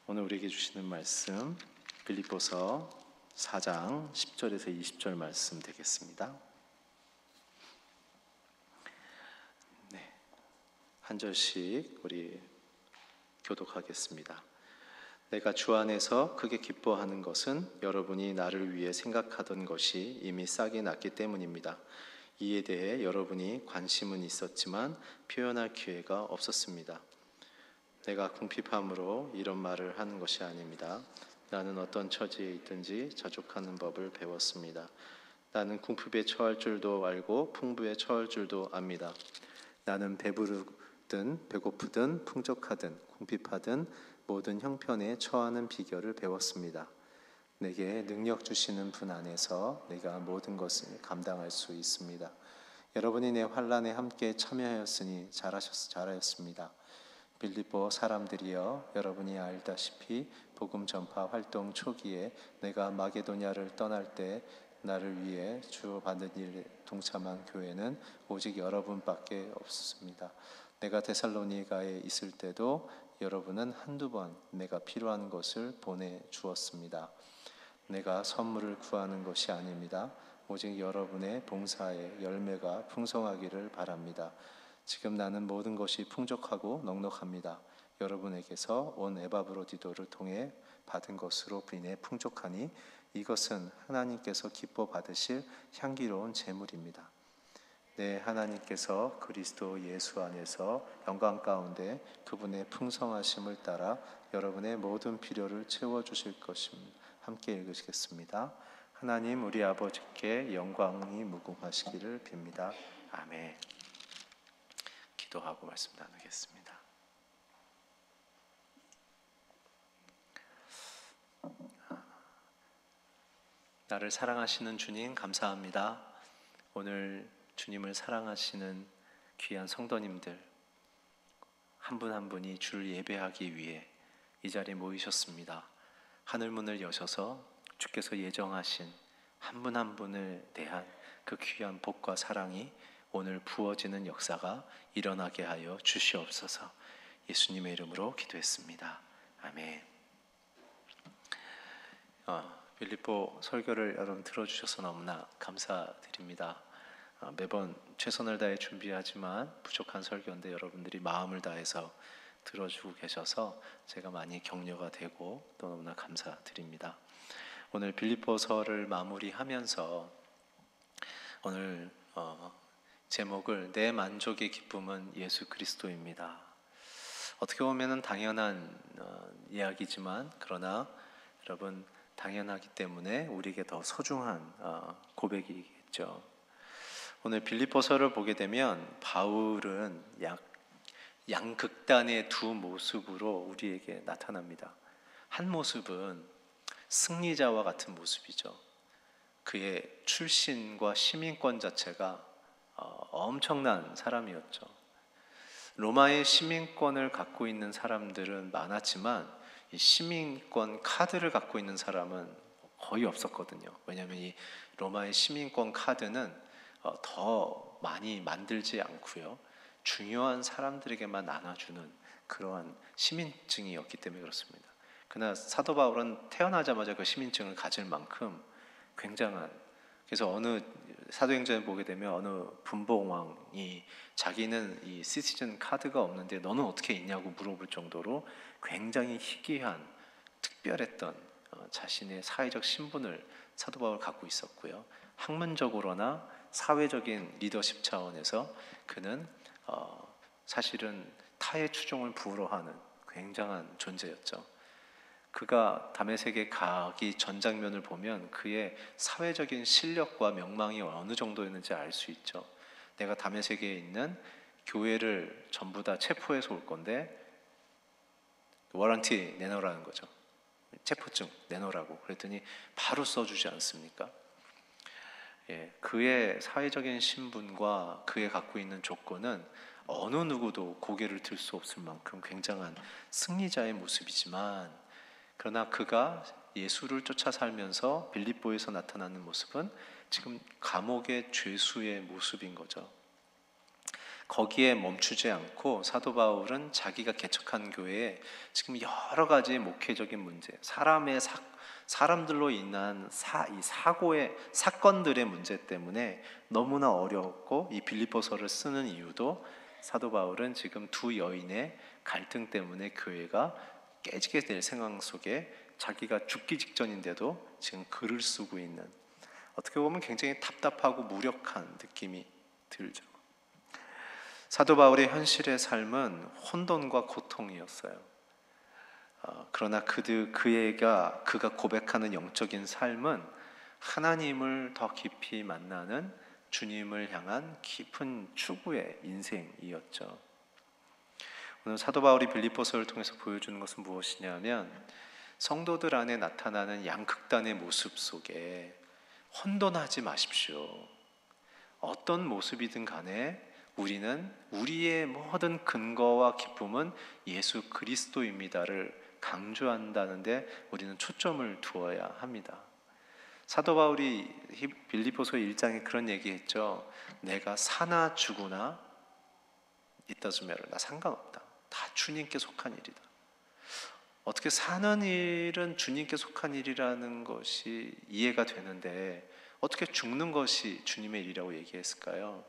오늘 우리에게 주시는 말씀 빌립보서 4장 10절에서 20절 말씀 되겠습니다. 한 절씩 우리 교독하겠습니다. 내가 주 안에서 크게 기뻐하는 것은 여러분이 나를 위해 생각하던 것이 이미 싹이 났기 때문입니다. 이에 대해 여러분이 관심은 있었지만 표현할 기회가 없었습니다. 내가 궁핍함으로 이런 말을 하는 것이 아닙니다. 나는 어떤 처지에 있든지 자족하는 법을 배웠습니다. 나는 궁핍에 처할 줄도 알고 풍부에 처할 줄도 압니다. 나는 배부르든 배고프든 풍족하든 궁핍하든 모든 형편에 처하는 비결을 배웠습니다. 내게 능력 주시는 분 안에서 내가 모든 것을 감당할 수 있습니다. 여러분이 내 환난에 함께 참여하였으니 잘하였습니다. 빌립보 사람들이여, 여러분이 알다시피 복음 전파 활동 초기에 내가 마게도냐를 떠날 때 나를 위해 주어받는 일에 동참한 교회는 오직 여러분밖에 없었습니다. 내가 데살로니가에 있을 때도 여러분은 한두 번 내가 필요한 것을 보내주었습니다. 내가 선물을 구하는 것이 아닙니다. 오직 여러분의 봉사의 열매가 풍성하기를 바랍니다. 지금 나는 모든 것이 풍족하고 넉넉합니다. 여러분에게서 온 에바브로디도를 통해 받은 것으로 인해 풍족하니 이것은 하나님께서 기뻐 받으실 향기로운 제물입니다. 네, 하나님께서 그리스도 예수 안에서 영광 가운데 그분의 풍성하심을 따라 여러분의 모든 필요를 채워주실 것입니다. 함께 읽으시겠습니다. 하나님 우리 아버지께 영광이 무궁하시기를 빕니다. 아멘. 기도하고 말씀 나누겠습니다. 나를 사랑하시는 주님 감사합니다. 오늘 주님을 사랑하시는 귀한 성도님들 한 분 한 분이 주를 예배하기 위해 이 자리에 모이셨습니다. 하늘문을 여셔서 주께서 예정하신 한 분 한 분을 대한 그 귀한 복과 사랑이 오늘 부어지는 역사가 일어나게 하여 주시옵소서. 예수님의 이름으로 기도했습니다. 아멘. 빌립보 설교를 여러분 들어주셔서 너무나 감사드립니다. 매번 최선을 다해 준비하지만 부족한 설교인데 여러분들이 마음을 다해서 들어주고 계셔서 제가 많이 격려가 되고 또 너무나 감사드립니다. 오늘 빌립보서를 마무리하면서 오늘 제목을 내 만족의 기쁨은 예수 그리스도입니다. 어떻게 보면 당연한 이야기지만 그러나 여러분 당연하기 때문에 우리에게 더 소중한 고백이겠죠. 오늘 빌립보서를 보게 되면 바울은 양극단의 두 모습으로 우리에게 나타납니다. 한 모습은 승리자와 같은 모습이죠. 그의 출신과 시민권 자체가 엄청난 사람이었죠. 로마의 시민권을 갖고 있는 사람들은 많았지만 이 시민권 카드를 갖고 있는 사람은 거의 없었거든요. 왜냐하면 이 로마의 시민권 카드는 더 많이 만들지 않고요, 중요한 사람들에게만 나눠주는 그러한 시민증이었기 때문에 그렇습니다. 그러나 사도 바울은 태어나자마자 그 시민증을 가질 만큼 굉장한, 그래서 어느 사도행전을 보게 되면 어느 분봉왕이 자기는 이 시티즌 카드가 없는데 너는 어떻게 있냐고 물어볼 정도로 굉장히 희귀한 특별했던 자신의 사회적 신분을 사도 바울 갖고 있었고요. 학문적으로나 사회적인 리더십 차원에서 그는 사실은 타의 추종을 불허하는 굉장한 존재였죠. 그가 다메섹에 가기 전 장면을 보면 그의 사회적인 실력과 명망이 어느 정도였는지 알 수 있죠. 내가 다메섹에 있는 교회를 전부 다 체포해서 올 건데 워런티 내놓으라는 거죠. 체포증 내놓으라고 그랬더니 바로 써주지 않습니까? 그의 사회적인 신분과 그의 갖고 있는 조건은 어느 누구도 고개를 들 수 없을 만큼 굉장한 승리자의 모습이지만, 그러나 그가 예수를 쫓아 살면서 빌립보에서 나타나는 모습은 지금 감옥의 죄수의 모습인 거죠. 거기에 멈추지 않고 사도 바울은 자기가 개척한 교회에 지금 여러 가지 목회적인 문제, 사람들로 인한 이 사고의 사건들의 문제 때문에 너무나 어려웠고, 이 빌립보서를 쓰는 이유도 사도 바울은 지금 두 여인의 갈등 때문에 교회가 깨지게 될 상황 속에 자기가 죽기 직전인데도 지금 글을 쓰고 있는, 어떻게 보면 굉장히 답답하고 무력한 느낌이 들죠. 사도 바울의 현실의 삶은 혼돈과 고통이었어요. 그러나 그가 고백하는 영적인 삶은 하나님을 더 깊이 만나는 주님을 향한 깊은 추구의 인생이었죠. 오늘 사도 바울이 빌립보서를 통해서 보여주는 것은 무엇이냐면, 성도들 안에 나타나는 양극단의 모습 속에 혼돈하지 마십시오. 어떤 모습이든 간에 우리는 우리의 모든 근거와 기쁨은 예수 그리스도입니다를 강조한다는데 우리는 초점을 두어야 합니다. 사도 바울이 빌립보서 1장에 그런 얘기했죠. 내가 사나 죽으나 it doesn't matter. 나 상관없다. 다 주님께 속한 일이다. 어떻게 사는 일은 주님께 속한 일이라는 것이 이해가 되는데 어떻게 죽는 것이 주님의 일이라고 얘기했을까요?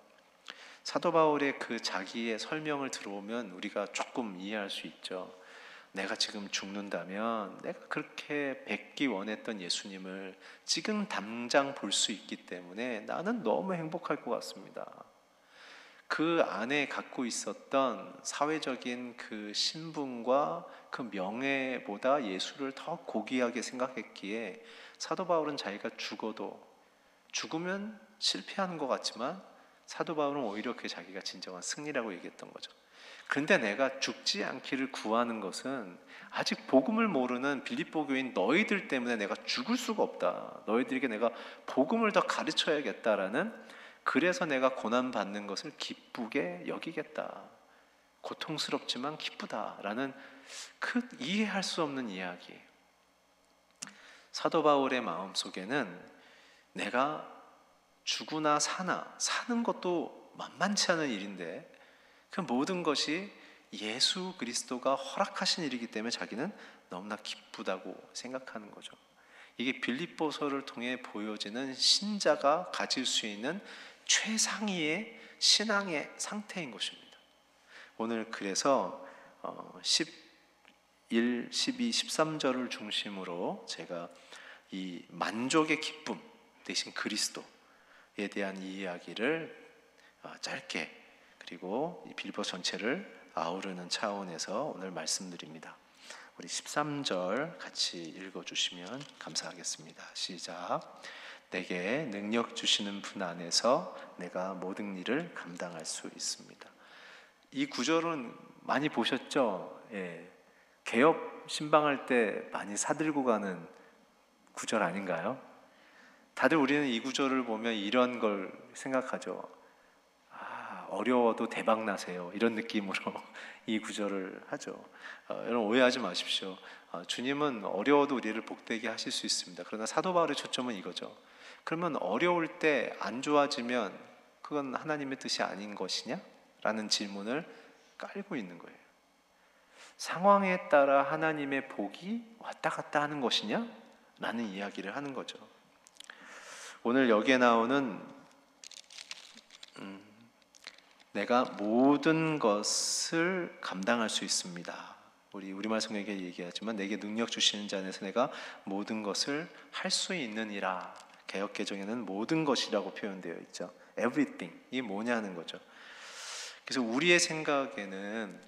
사도 바울의 그 자기의 설명을 들어오면 우리가 조금 이해할 수 있죠. 내가 지금 죽는다면 내가 그렇게 뵙기 원했던 예수님을 지금 당장 볼 수 있기 때문에 나는 너무 행복할 것 같습니다. 그 안에 갖고 있었던 사회적인 그 신분과 그 명예보다 예수를 더 고귀하게 생각했기에 사도 바울은 자기가 죽으면 실패하는 것 같지만 사도 바울은 오히려 그 자기가 진정한 승리라고 얘기했던 거죠. 그런데 내가 죽지 않기를 구하는 것은 아직 복음을 모르는 빌립보 교인 너희들 때문에 내가 죽을 수가 없다. 너희들에게 내가 복음을 더 가르쳐야겠다라는, 그래서 내가 고난받는 것을 기쁘게 여기겠다. 고통스럽지만 기쁘다라는 그 이해할 수 없는 이야기. 사도 바울의 마음속에는 내가 죽으나 사는 것도 만만치 않은 일인데 그 모든 것이 예수 그리스도가 허락하신 일이기 때문에 자기는 너무나 기쁘다고 생각하는 거죠. 이게 빌립보서를 통해 보여지는 신자가 가질 수 있는 최상위의 신앙의 상태인 것입니다. 오늘 그래서 11, 12, 13절을 중심으로 제가 이 만족의 기쁨 대신 그리스도에 대한 이야기를 짧게, 그리고 이 빌립보 전체를 아우르는 차원에서 오늘 말씀드립니다. 우리 13절 같이 읽어주시면 감사하겠습니다. 시작. 내게 능력 주시는 분 안에서 내가 모든 일을 감당할 수 있습니다. 이 구절은 많이 보셨죠? 예. 개업 신방할 때 많이 사들고 가는 구절 아닌가요? 다들 우리는 이 구절을 보면 이런 걸 생각하죠. 어려워도 대박 나세요. 이런 느낌으로 이 구절을 하죠. 여러분 오해하지 마십시오. 주님은 어려워도 우리를 복되게 하실 수 있습니다. 그러나 사도 바울의 초점은 이거죠. 그러면 어려울 때 안 좋아지면 그건 하나님의 뜻이 아닌 것이냐? 라는 질문을 깔고 있는 거예요. 상황에 따라 하나님의 복이 왔다 갔다 하는 것이냐? 라는 이야기를 하는 거죠. 오늘 여기에 나오는 내가 모든 것을 감당할 수 있습니다. 우리말 성경에 얘기하지만 내게 능력 주시는 자 안에서 내가 모든 것을 할 수 있느니라. 개역개정에는 모든 것이라고 표현되어 있죠. Everything. 이게 뭐냐는 거죠. 그래서 우리의 생각에는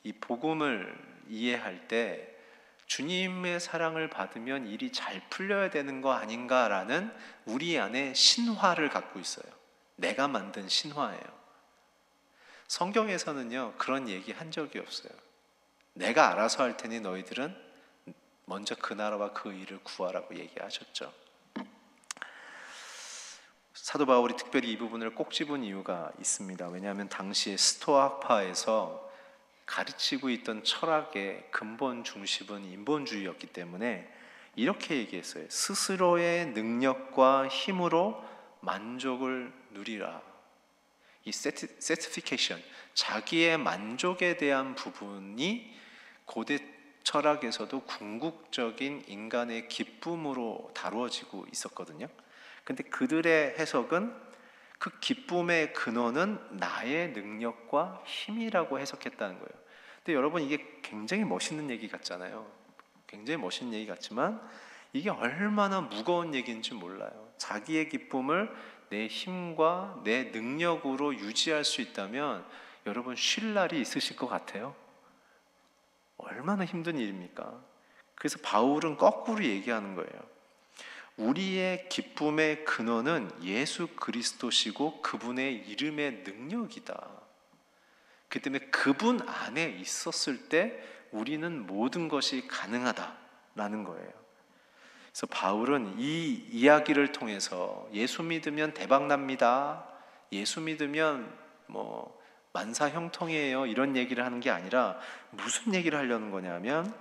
이 복음을 이해할 때 주님의 사랑을 받으면 일이 잘 풀려야 되는 거 아닌가라는 우리 안에 신화를 갖고 있어요. 내가 만든 신화예요. 성경에서는요 그런 얘기 한 적이 없어요. 내가 알아서 할 테니 너희들은 먼저 그 나라와 그 일을 구하라고 얘기하셨죠. 사도 바울이 특별히 이 부분을 꼭 집은 이유가 있습니다. 왜냐하면 당시에 스토아파에서 가르치고 있던 철학의 근본 중심은 인본주의였기 때문에 이렇게 얘기했어요. 스스로의 능력과 힘으로 만족을 누리라. 이 satisfaction, 자기의 만족에 대한 부분이 고대 철학에서도 궁극적인 인간의 기쁨으로 다루어지고 있었거든요. 근데 그들의 해석은 그 기쁨의 근원은 나의 능력과 힘이라고 해석했다는 거예요. 근데 여러분, 이게 굉장히 멋있는 얘기 같잖아요. 굉장히 멋있는 얘기 같지만 이게 얼마나 무거운 얘기인지 몰라요. 자기의 기쁨을 내 힘과 내 능력으로 유지할 수 있다면 여러분, 쉴 날이 있으실 것 같아요? 얼마나 힘든 일입니까? 그래서 바울은 거꾸로 얘기하는 거예요. 우리의 기쁨의 근원은 예수 그리스도시고 그분의 이름의 능력이다. 그 때문에 그분 안에 있었을 때 우리는 모든 것이 가능하다라는 거예요. 그래서 바울은 이 이야기를 통해서 예수 믿으면 대박 납니다, 예수 믿으면 뭐 만사 형통이에요, 이런 얘기를 하는 게 아니라 무슨 얘기를 하려는 거냐면,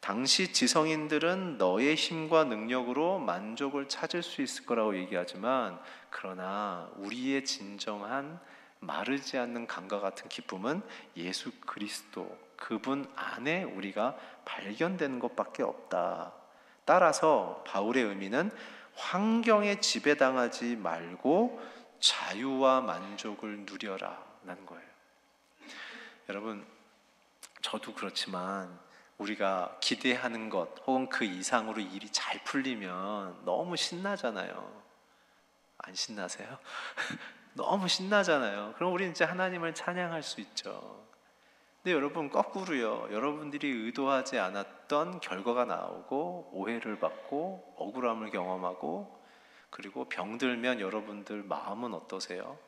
당시 지성인들은 너의 힘과 능력으로 만족을 찾을 수 있을 거라고 얘기하지만, 그러나 우리의 진정한 마르지 않는 강과 같은 기쁨은 예수 그리스도, 그분 안에 우리가 발견되는 것밖에 없다. 따라서 바울의 의미는 환경에 지배당하지 말고 자유와 만족을 누려라 라는 거예요. 여러분, 저도 그렇지만 우리가 기대하는 것 혹은 그 이상으로 일이 잘 풀리면 너무 신나잖아요. 안 신나세요? 너무 신나잖아요. 그럼 우리는 이제 하나님을 찬양할 수 있죠. 근데 여러분, 거꾸로요. 여러분들이 의도하지 않았던 결과가 나오고 오해를 받고 억울함을 경험하고 그리고 병들면 여러분들 마음은 어떠세요?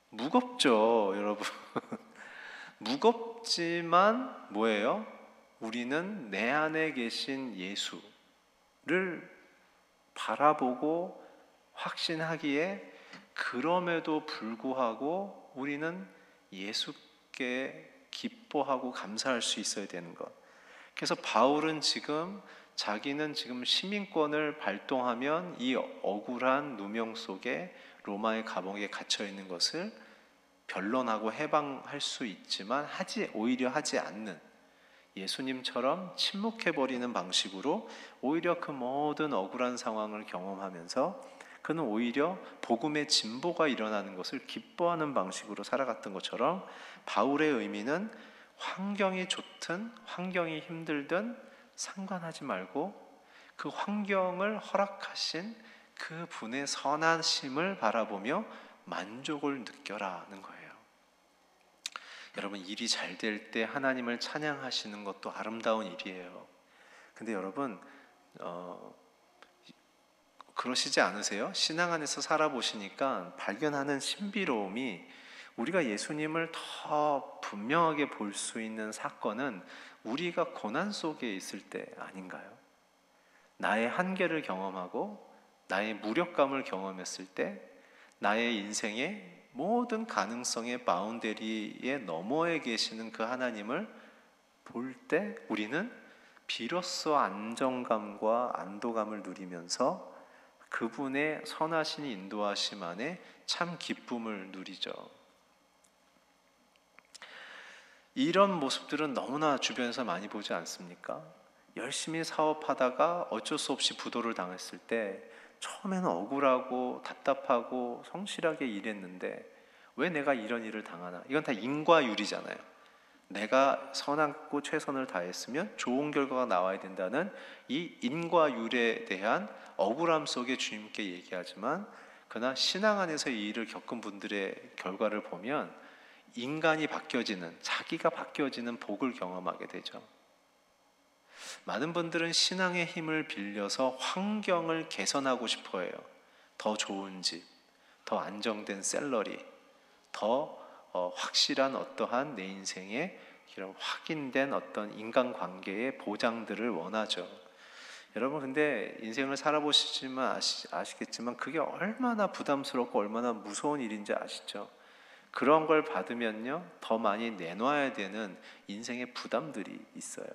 무겁죠, 여러분. 무겁지만 뭐예요? 우리는 내 안에 계신 예수를 바라보고 확신하기에, 그럼에도 불구하고 우리는 예수께 기뻐하고 감사할 수 있어야 되는 것. 그래서 바울은 자기는 지금 시민권을 발동하면 이 억울한 누명 속에 로마의 감옥에 갇혀 있는 것을 변론하고 해방할 수 있지만 오히려 하지 않는, 예수님처럼 침묵해버리는 방식으로 오히려 그 모든 억울한 상황을 경험하면서 그는 오히려 복음의 진보가 일어나는 것을 기뻐하는 방식으로 살아갔던 것처럼, 바울의 의미는 환경이 좋든 환경이 힘들든 상관하지 말고 그 환경을 허락하신 그 분의 선하심을 바라보며 만족을 느껴라는 거예요. 여러분, 일이 잘 될 때 하나님을 찬양하시는 것도 아름다운 일이에요. 근데 여러분, 그러시지 않으세요? 신앙 안에서 살아보시니까 발견하는 신비로움이, 우리가 예수님을 더 분명하게 볼 수 있는 사건은 우리가 고난 속에 있을 때 아닌가요? 나의 한계를 경험하고 나의 무력감을 경험했을 때, 나의 인생의 모든 가능성의 바운더리의 너머에 계시는 그 하나님을 볼 때 우리는 비로소 안정감과 안도감을 누리면서 그분의 선하신 인도하심 안에 참 기쁨을 누리죠. 이런 모습들은 너무나 주변에서 많이 보지 않습니까? 열심히 사업하다가 어쩔 수 없이 부도를 당했을 때 처음에는 억울하고 답답하고 성실하게 일했는데 왜 내가 이런 일을 당하나? 이건 다 인과율이잖아요. 내가 선하고 최선을 다했으면 좋은 결과가 나와야 된다는 이 인과율에 대한 억울함 속에 주님께 얘기하지만, 그러나 신앙 안에서 이 일을 겪은 분들의 결과를 보면 인간이 바뀌어지는, 자기가 바뀌어지는 복을 경험하게 되죠. 많은 분들은 신앙의 힘을 빌려서 환경을 개선하고 싶어 해요. 더 좋은 집, 더 안정된 샐러리, 더 확실한 어떠한 내 인생의 이런 확인된 어떤 인간관계의 보장들을 원하죠. 여러분, 근데 인생을 살아보시지만 아시겠지만 그게 얼마나 부담스럽고 얼마나 무서운 일인지 아시죠? 그런 걸 받으면요, 더 많이 내놔야 되는 인생의 부담들이 있어요.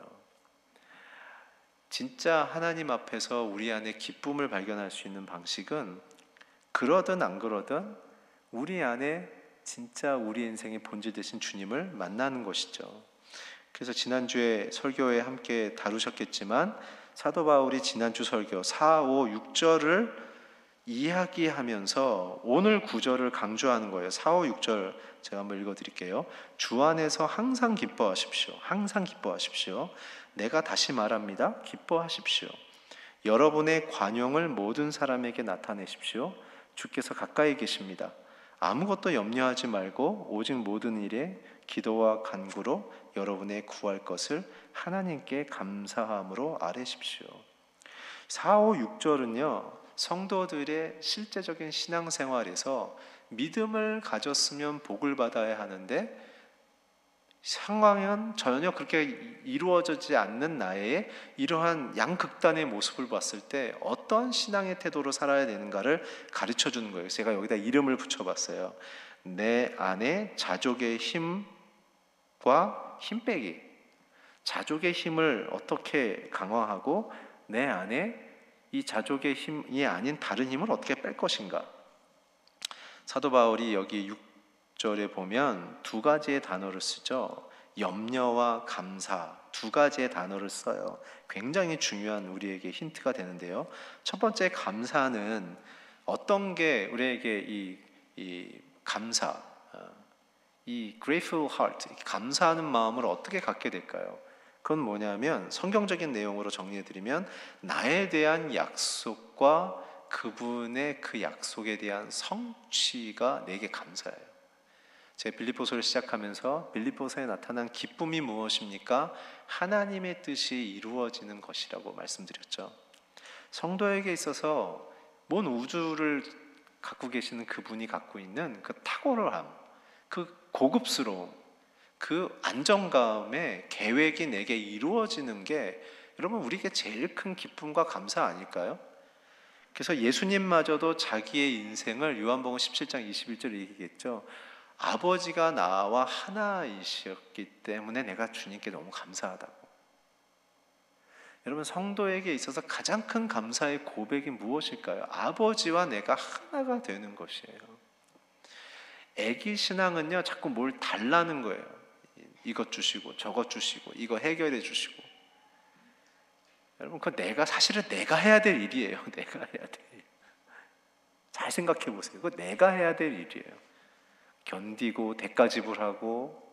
진짜 하나님 앞에서 우리 안에 기쁨을 발견할 수 있는 방식은, 그러든 안 그러든 우리 안에 진짜 우리 인생의 본질 되신 주님을 만나는 것이죠. 그래서 지난주에 설교에 함께 다루셨겠지만 사도 바울이 지난주 설교 4, 5, 6절을 이야기하면서 오늘 구절을 강조하는 거예요. 4, 5, 6절 제가 한번 읽어드릴게요. 주 안에서 항상 기뻐하십시오. 항상 기뻐하십시오. 내가 다시 말합니다. 기뻐하십시오. 여러분의 관용을 모든 사람에게 나타내십시오. 주께서 가까이 계십니다. 아무것도 염려하지 말고 오직 모든 일에 기도와 간구로 여러분의 구할 것을 하나님께 감사함으로 아뢰십시오. 4, 5, 6절은요 성도들의 실제적인 신앙생활에서 믿음을 가졌으면 복을 받아야 하는데 상황은 전혀 그렇게 이루어지지 않는 나의 이러한 양극단의 모습을 봤을 때 어떠한 신앙의 태도로 살아야 되는가를 가르쳐 주는 거예요. 제가 여기다 이름을 붙여봤어요. 내 안에 자족의 힘과 힘 빼기. 자족의 힘을 어떻게 강화하고 내 안에 이 자족의 힘이 아닌 다른 힘을 어떻게 뺄 것인가. 사도 바울이 여기 6절에 보면 두 가지의 단어를 쓰죠. 염려와 감사 두 가지의 단어를 써요. 굉장히 중요한 우리에게 힌트가 되는데요. 첫 번째 감사는 어떤 게 우리에게 이 감사, 이 grateful heart, 감사하는 마음을 어떻게 갖게 될까요? 그건 뭐냐면 성경적인 내용으로 정리해드리면 나에 대한 약속과 그분의 그 약속에 대한 성취가 내게 감사해요. 제가 빌립보서를 시작하면서 빌립보서에 나타난 기쁨이 무엇입니까? 하나님의 뜻이 이루어지는 것이라고 말씀드렸죠. 성도에게 있어서 먼 우주를 갖고 계시는 그분이 갖고 있는 그 탁월함, 그 고급스러움, 그 안정감의 계획이 내게 이루어지는 게 여러분 우리에게 제일 큰 기쁨과 감사 아닐까요? 그래서 예수님마저도 자기의 인생을 요한복음 17장 21절에 얘기했죠. 아버지가 나와 하나이셨기 때문에 내가 주님께 너무 감사하다고. 여러분 성도에게 있어서 가장 큰 감사의 고백이 무엇일까요? 아버지와 내가 하나가 되는 것이에요. 애기 신앙은요 자꾸 뭘 달라는 거예요. 이것 주시고 저것 주시고 이거 해결해 주시고. 여러분 그거 사실은 내가 해야 될 일이에요. 내가 해야 될 일. 잘 생각해 보세요. 그거 내가 해야 될 일이에요. 견디고 대가 지불하고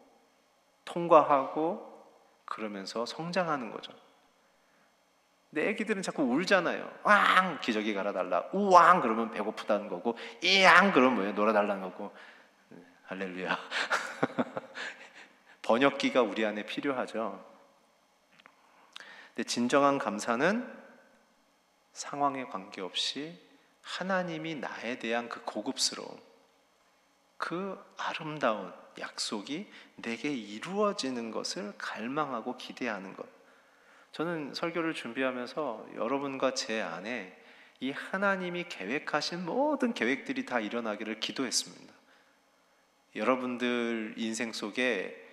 통과하고 그러면서 성장하는 거죠. 근데 애기들은 자꾸 울잖아요. 왕 기저귀 갈아달라. 우왕 그러면 배고프다는 거고 이양 그러면 뭐예요? 놀아달라는 거고. 할렐루야. 번역기가 우리 안에 필요하죠. 근데 진정한 감사는 상황에 관계없이 하나님이 나에 대한 그 고급스러움, 그 아름다운 약속이 내게 이루어지는 것을 갈망하고 기대하는 것. 저는 설교를 준비하면서 여러분과 제 안에 이 하나님이 계획하신 모든 계획들이 다 일어나기를 기도했습니다. 여러분들 인생 속에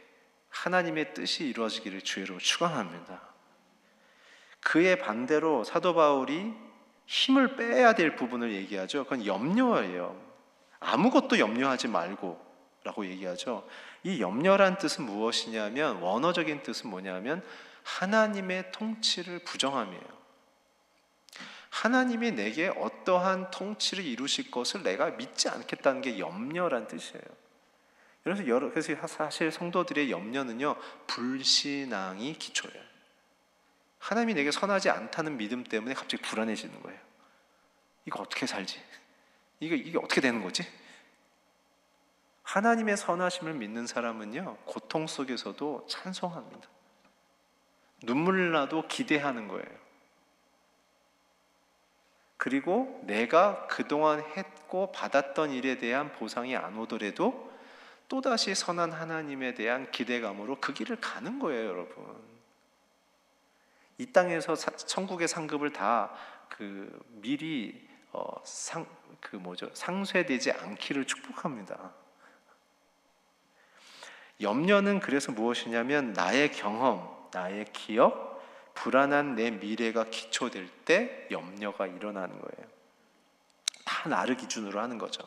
하나님의 뜻이 이루어지기를 주의로 축원합니다. 그의 반대로 사도 바울이 힘을 빼야 될 부분을 얘기하죠. 그건 염려예요. 아무것도 염려하지 말고 라고 얘기하죠. 이 염려란 뜻은 무엇이냐면 원어적인 뜻은 뭐냐면 하나님의 통치를 부정함이에요. 하나님이 내게 어떠한 통치를 이루실 것을 내가 믿지 않겠다는 게 염려란 뜻이에요. 그래서 사실 성도들의 염려는요 불신앙이 기초예요. 하나님이 내게 선하지 않다는 믿음 때문에 갑자기 불안해지는 거예요. 이거 어떻게 살지? 이게 어떻게 되는 거지? 하나님의 선하심을 믿는 사람은요 고통 속에서도 찬송합니다. 눈물 나도 기대하는 거예요. 그리고 내가 그동안 했고 받았던 일에 대한 보상이 안 오더라도 또다시 선한 하나님에 대한 기대감으로 그 길을 가는 거예요, 여러분. 이 땅에서 천국의 상급을 다 미리 상쇄되지 않기를 축복합니다. 염려는 그래서 무엇이냐면 나의 경험, 나의 기억, 불안한 내 미래가 기초될 때 염려가 일어나는 거예요. 다 나를 기준으로 하는 거죠.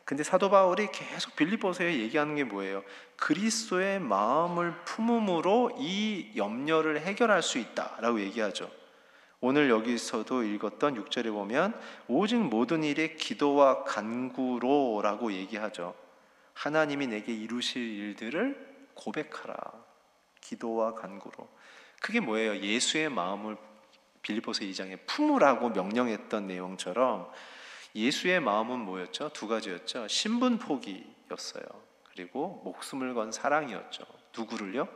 근데 사도 바울이 계속 빌립보서에 얘기하는 게 뭐예요? 그리스도의 마음을 품음으로 이 염려를 해결할 수 있다라고 얘기하죠. 오늘 여기서도 읽었던 6절에 보면 오직 모든 일에 기도와 간구로라고 얘기하죠. 하나님이 내게 이루실 일들을 고백하라. 기도와 간구로. 그게 뭐예요? 예수의 마음을 빌립보서 2장에 품으라고 명령했던 내용처럼 예수의 마음은 뭐였죠? 두 가지였죠. 신분 포기였어요. 그리고 목숨을 건 사랑이었죠. 누구를요?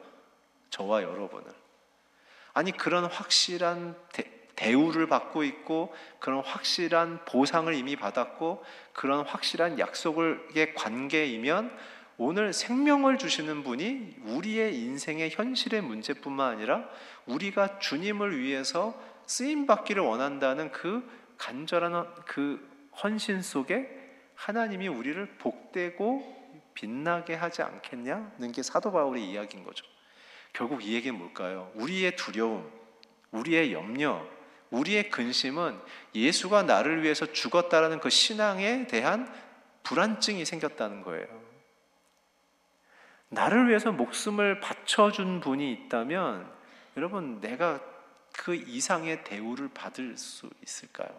저와 여러분을. 아니 그런 확실한 대우를 받고 있고 그런 확실한 보상을 이미 받았고 그런 확실한 약속의 관계이면 오늘 생명을 주시는 분이 우리의 인생의 현실의 문제뿐만 아니라 우리가 주님을 위해서 쓰임받기를 원한다는 그 간절한 그 헌신 속에 하나님이 우리를 복되고 빛나게 하지 않겠냐는 게 사도 바울의 이야기인 거죠. 결국 이 얘기는 뭘까요? 우리의 두려움, 우리의 염려, 우리의 근심은 예수가 나를 위해서 죽었다라는 그 신앙에 대한 불안증이 생겼다는 거예요. 나를 위해서 목숨을 바쳐준 분이 있다면 여러분 내가 그 이상의 대우를 받을 수 있을까요?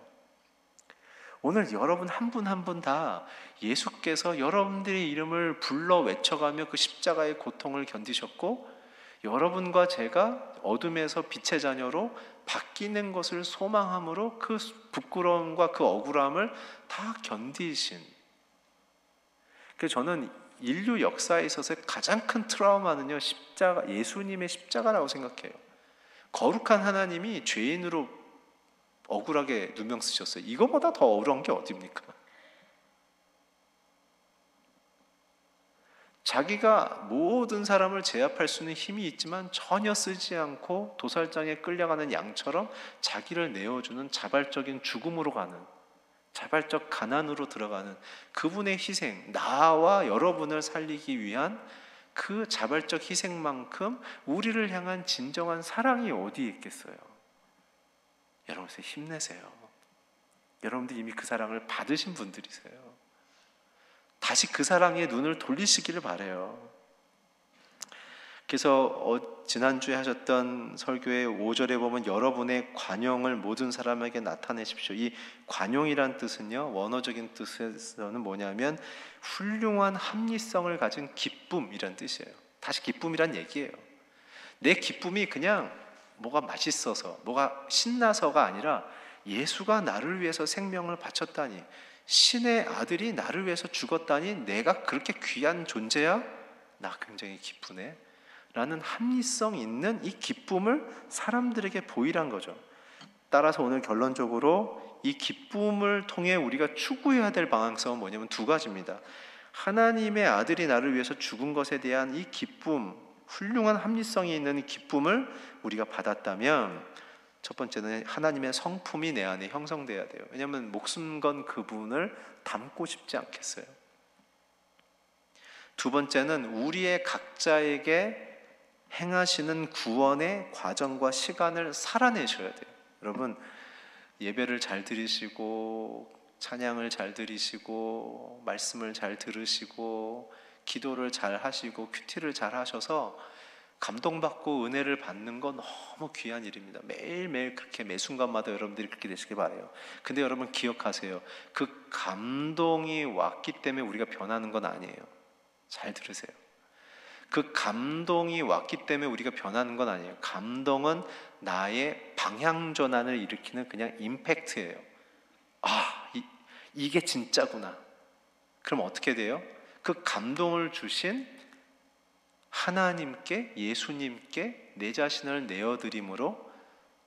오늘 여러분 한 분 한 분 다 예수께서 여러분들의 이름을 불러 외쳐가며 그 십자가의 고통을 견디셨고 여러분과 제가 어둠에서 빛의 자녀로 바뀌는 것을 소망함으로 그 부끄러움과 그 억울함을 다 견디신. 그래서 저는 인류 역사에 있어서 가장 큰 트라우마는요 십자가, 예수님의 십자가라고 생각해요. 거룩한 하나님이 죄인으로 억울하게 누명 쓰셨어요. 이거보다 더 억울한 게 어딥니까? 자기가 모든 사람을 제압할 수 있는 힘이 있지만 전혀 쓰지 않고 도살장에 끌려가는 양처럼 자기를 내어주는 자발적인 죽음으로 가는, 자발적 가난으로 들어가는 그분의 희생, 나와 여러분을 살리기 위한 그 자발적 희생만큼 우리를 향한 진정한 사랑이 어디에 있겠어요? 여러분 힘내세요. 여러분들 이미 그 사랑을 받으신 분들이세요. 다시 그 사랑에 눈을 돌리시기를 바라요. 그래서 지난주에 하셨던 설교의 5절에 보면 여러분의 관용을 모든 사람에게 나타내십시오. 이 관용이란 뜻은요 원어적인 뜻에서는 뭐냐면 훌륭한 합리성을 가진 기쁨이란 뜻이에요. 다시 기쁨이란 얘기예요. 내 기쁨이 그냥 뭐가 맛있어서 뭐가 신나서가 아니라 예수가 나를 위해서 생명을 바쳤다니, 신의 아들이 나를 위해서 죽었다니 내가 그렇게 귀한 존재야? 나 굉장히 기쁘네 라는 합리성 있는 이 기쁨을 사람들에게 보이란 거죠. 따라서 오늘 결론적으로 이 기쁨을 통해 우리가 추구해야 될 방향성은 뭐냐면 두 가지입니다. 하나님의 아들이 나를 위해서 죽은 것에 대한 이 기쁨, 훌륭한 합리성이 있는 기쁨을 우리가 받았다면 첫 번째는 하나님의 성품이 내 안에 형성돼야 돼요. 왜냐하면 목숨 건 그분을 닮고 싶지 않겠어요. 두 번째는 우리의 각자에게 행하시는 구원의 과정과 시간을 살아내셔야 돼요. 여러분 예배를 잘 드리시고 찬양을 잘 드리시고 말씀을 잘 들으시고 기도를 잘 하시고 큐티를 잘 하셔서 감동받고 은혜를 받는 건 너무 귀한 일입니다. 매일매일 그렇게 매 순간마다 여러분들이 그렇게 되시길 바라요. 근데 여러분 기억하세요. 그 감동이 왔기 때문에 우리가 변하는 건 아니에요. 잘 들으세요. 그 감동이 왔기 때문에 우리가 변하는 건 아니에요. 감동은 나의 방향 전환을 일으키는 그냥 임팩트예요. 이게 진짜구나. 그럼 어떻게 돼요? 그 감동을 주신 하나님께, 예수님께 내 자신을 내어드림으로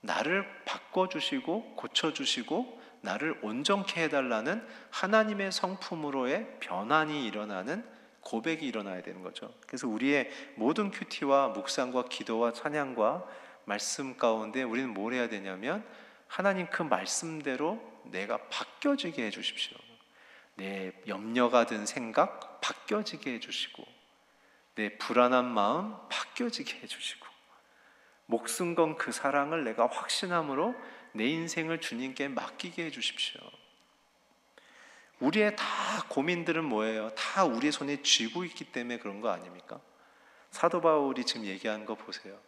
나를 바꿔주시고 고쳐주시고 나를 온전케 해달라는 하나님의 성품으로의 변환이 일어나는 고백이 일어나야 되는 거죠. 그래서 우리의 모든 큐티와 묵상과 기도와 찬양과 말씀 가운데 우리는 뭘 해야 되냐면 하나님 그 말씀대로 내가 바뀌어지게 해주십시오. 내 염려가 든 생각 바뀌어지게 해주시고 내 불안한 마음 바뀌어지게 해주시고 목숨 건 그 사랑을 내가 확신함으로 내 인생을 주님께 맡기게 해주십시오. 우리의 다 고민들은 뭐예요? 다 우리의 손에 쥐고 있기 때문에 그런 거 아닙니까? 사도 바울이 지금 얘기하는 거 보세요.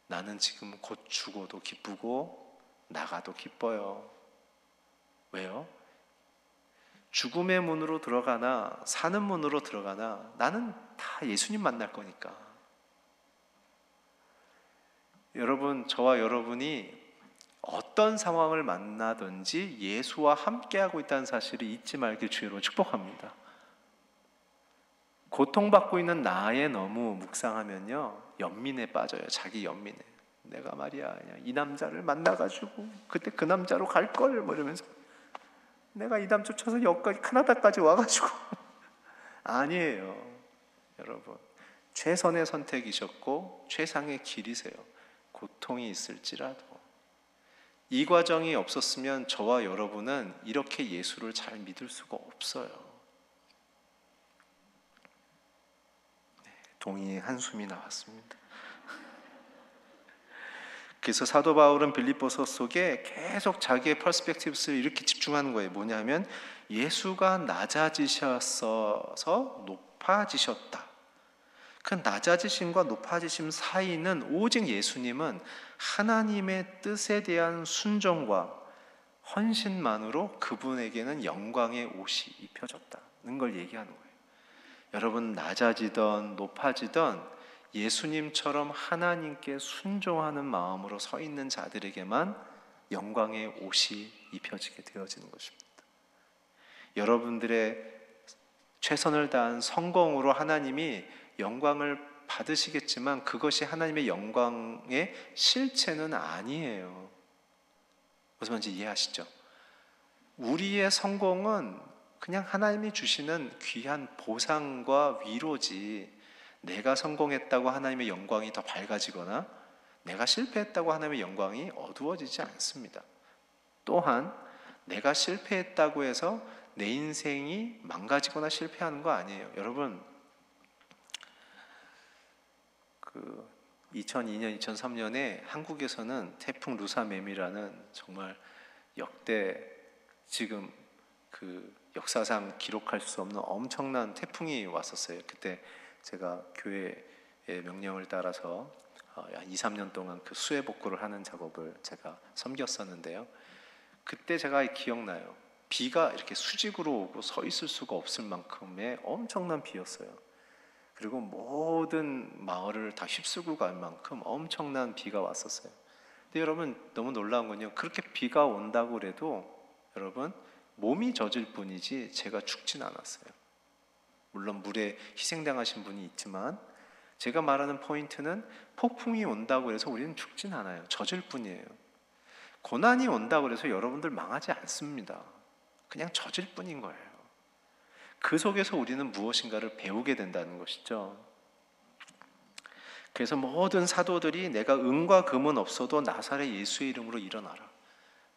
나는 지금 곧 죽어도 기쁘고 나가도 기뻐요. 왜요? 죽음의 문으로 들어가나 사는 문으로 들어가나 나는 다 예수님 만날 거니까. 여러분, 저와 여러분이 어떤 상황을 만나든지 예수와 함께하고 있다는 사실을 잊지 말길 주의로 축복합니다. 고통받고 있는 나에 너무 묵상하면요, 연민에 빠져요. 자기 연민에. 내가 말이야 그냥 이 남자를 만나가지고 그때 그 남자로 갈걸 뭐 이러면서 내가 이 남자 쫓아서 여기까지 캐나다까지 와가지고 아니에요. 여러분, 최선의 선택이셨고 최상의 길이세요. 고통이 있을지라도 이 과정이 없었으면 저와 여러분은 이렇게 예수를 잘 믿을 수가 없어요. 동의의 한숨이 나왔습니다. 그래서 사도 바울은 빌립보서 속에 계속 자기의 퍼스펙티브스를 이렇게 집중하는 거예요. 뭐냐면 예수가 낮아지셔서 높아지셨다. 그 낮아지심과 높아지심 사이는 오직 예수님은 하나님의 뜻에 대한 순종과 헌신만으로 그분에게는 영광의 옷이 입혀졌다는 걸 얘기하는 거예요. 여러분, 낮아지던 높아지던 예수님처럼 하나님께 순종하는 마음으로 서 있는 자들에게만 영광의 옷이 입혀지게 되어지는 것입니다. 여러분들의 최선을 다한 성공으로 하나님이 영광을 받으시겠지만 그것이 하나님의 영광의 실체는 아니에요. 무슨 말인지 이해하시죠? 우리의 성공은 그냥 하나님이 주시는 귀한 보상과 위로지, 내가 성공했다고 하나님의 영광이 더 밝아지거나 내가 실패했다고 하나님의 영광이 어두워지지 않습니다. 또한 내가 실패했다고 해서 내 인생이 망가지거나 실패하는 거 아니에요. 여러분, 2002년, 2003년에 한국에서는 태풍 루사매미라는 정말 역대 지금 역사상 기록할 수 없는 엄청난 태풍이 왔었어요. 그때 제가 교회의 명령을 따라서 한 2, 3년 동안 그 수해 복구를 하는 작업을 제가 섬겼었는데요. 그때 제가 기억나요. 비가 이렇게 수직으로 오고 서 있을 수가 없을 만큼의 엄청난 비였어요. 그리고 모든 마을을 다 휩쓸고 갈 만큼 엄청난 비가 왔었어요. 근데 여러분, 너무 놀라운 건요, 그렇게 비가 온다고 그래도 여러분, 몸이 젖을 뿐이지 제가 죽진 않았어요. 물론 물에 희생당하신 분이 있지만 제가 말하는 포인트는 폭풍이 온다고 해서 우리는 죽진 않아요. 젖을 뿐이에요. 고난이 온다고 해서 여러분들 망하지 않습니다. 그냥 젖을 뿐인 거예요. 그 속에서 우리는 무엇인가를 배우게 된다는 것이죠. 그래서 모든 사도들이 내가 은과 금은 없어도 나사렛 예수의 이름으로 일어나라.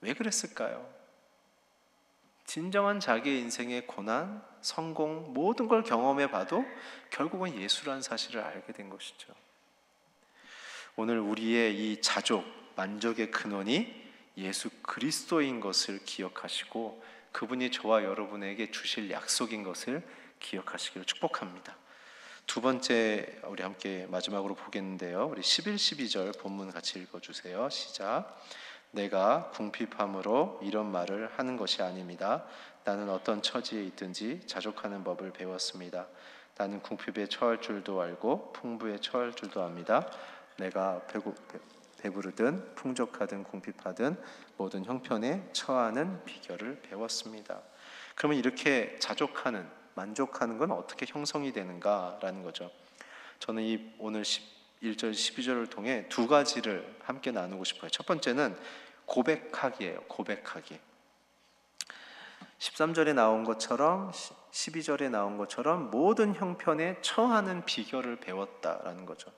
왜 그랬을까요? 진정한 자기의 인생의 고난, 성공, 모든 걸 경험해 봐도 결국은 예수라는 사실을 알게 된 것이죠. 오늘 우리의 이 자족, 만족의 근원이 예수 그리스도인 것을 기억하시고 그분이 저와 여러분에게 주실 약속인 것을 기억하시기를 축복합니다. 두 번째, 우리 함께 마지막으로 보겠는데요. 우리 11, 12절 본문 같이 읽어주세요. 시작. 내가 궁핍함으로 이런 말을 하는 것이 아닙니다. 나는 어떤 처지에 있든지 자족하는 법을 배웠습니다. 나는 궁핍에 처할 줄도 알고 풍부에 처할 줄도 압니다. 내가 배부르든 풍족하든 궁핍하든 모든 형편에 처하는 비결을 배웠습니다. 그러면 이렇게 자족하는, 만족하는 건 어떻게 형성이 되는가라는 거죠. 저는 이 오늘 1절, 12절을 통해 두 가지를 함께 나누고 싶어요. 첫 번째는 고백하기예요. 고백하기. 13절에 나온 것처럼 12절에 나온 것처럼 모든 형편에 처하는 비결을 배웠다라는 거죠.